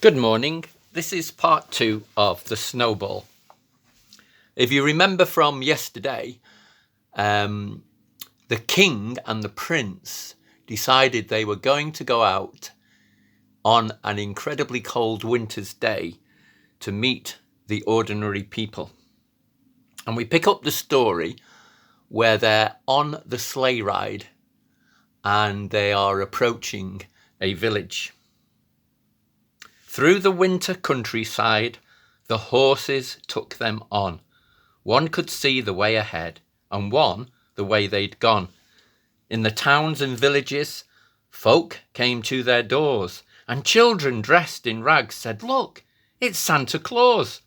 Good morning. This is part 2 of the Snowball. If you remember from yesterday, the king and the prince decided they were going to go out on an incredibly cold winter's day to meet the ordinary people. And we pick up the story where they're on the sleigh ride and they are approaching a village. Through the winter countryside, the horses took them on. One could see the way ahead, and one the way they'd gone. In the towns and villages, folk came to their doors, and children dressed in rags said, "Look, it's Santa Claus."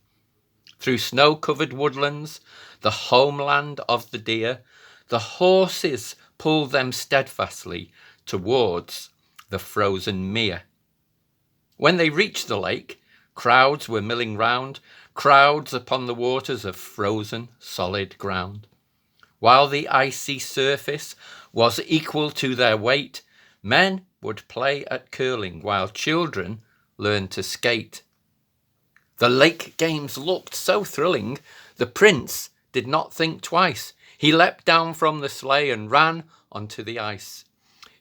Through snow-covered woodlands, the homeland of the deer, the horses pulled them steadfastly towards the frozen mere. When they reached the lake, crowds were milling round, crowds upon the waters of frozen, solid ground. While the icy surface was equal to their weight, men would play at curling while children learned to skate. The lake games looked so thrilling, the prince did not think twice. He leapt down from the sleigh and ran onto the ice.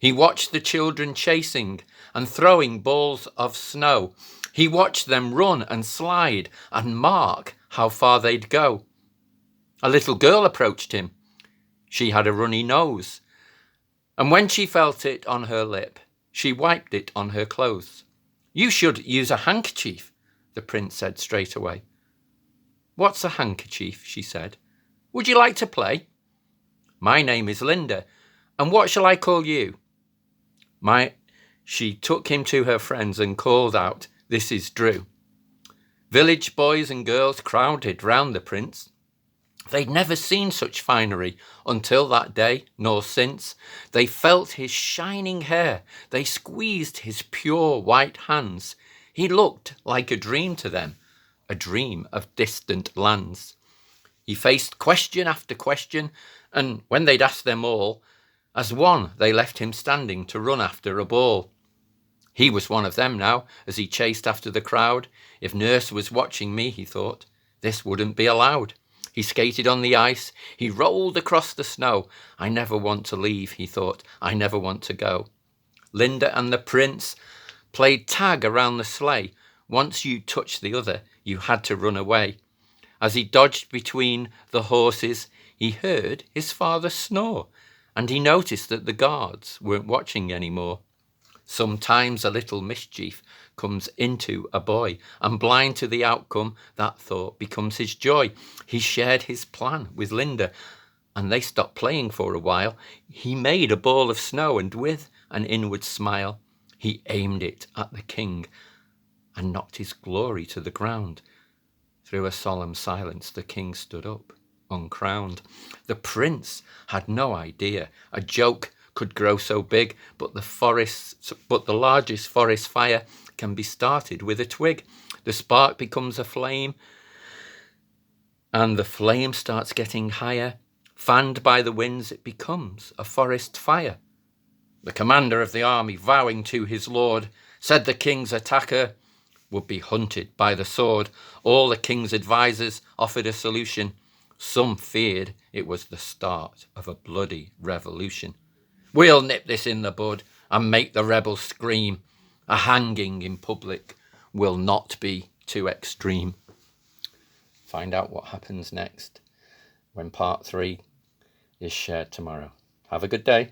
He watched the children chasing and throwing balls of snow. He watched them run and slide and mark how far they'd go. A little girl approached him. She had a runny nose, and when she felt it on her lip, she wiped it on her clothes. "You should use a handkerchief," the prince said straight away. "What's a handkerchief?" she said. "Would you like to play?" "My name is Linda, and what shall I call you?" She took him to her friends and called out, "This is Drew." Village boys and girls crowded round the prince. They'd never seen such finery until that day, nor since. They felt his shining hair. They squeezed his pure white hands. He looked like a dream to them, a dream of distant lands. He faced question after question, and when they'd asked them all, as one they left him standing to run after a ball. He was one of them now, as he chased after the crowd. If nurse was watching me, he thought, this wouldn't be allowed. He skated on the ice. He rolled across the snow. I never want to leave, he thought. I never want to go. Linda and the prince played tag around the sleigh. Once you touched the other, you had to run away. As he dodged between the horses, he heard his father snore, and he noticed that the guards weren't watching anymore. Sometimes a little mischief comes into a boy, and blind to the outcome, that thought becomes his joy. He shared his plan with Linda, and they stopped playing for a while. He made a ball of snow, and with an inward smile, he aimed it at the king and knocked his glory to the ground. Through a solemn silence, the king stood up, uncrowned. The prince had no idea a joke could grow so big, but the largest forest fire can be started with a twig. The spark becomes a flame, and the flame starts getting higher. Fanned by the winds, it becomes a forest fire. The commander of the army, vowing to his lord, said the king's attacker would be hunted by the sword. All the king's advisors offered a solution. Some feared it was the start of a bloody revolution. "We'll nip this in the bud and make the rebels scream. A hanging in public will not be too extreme." Find out what happens next when part 3 is shared tomorrow. Have a good day.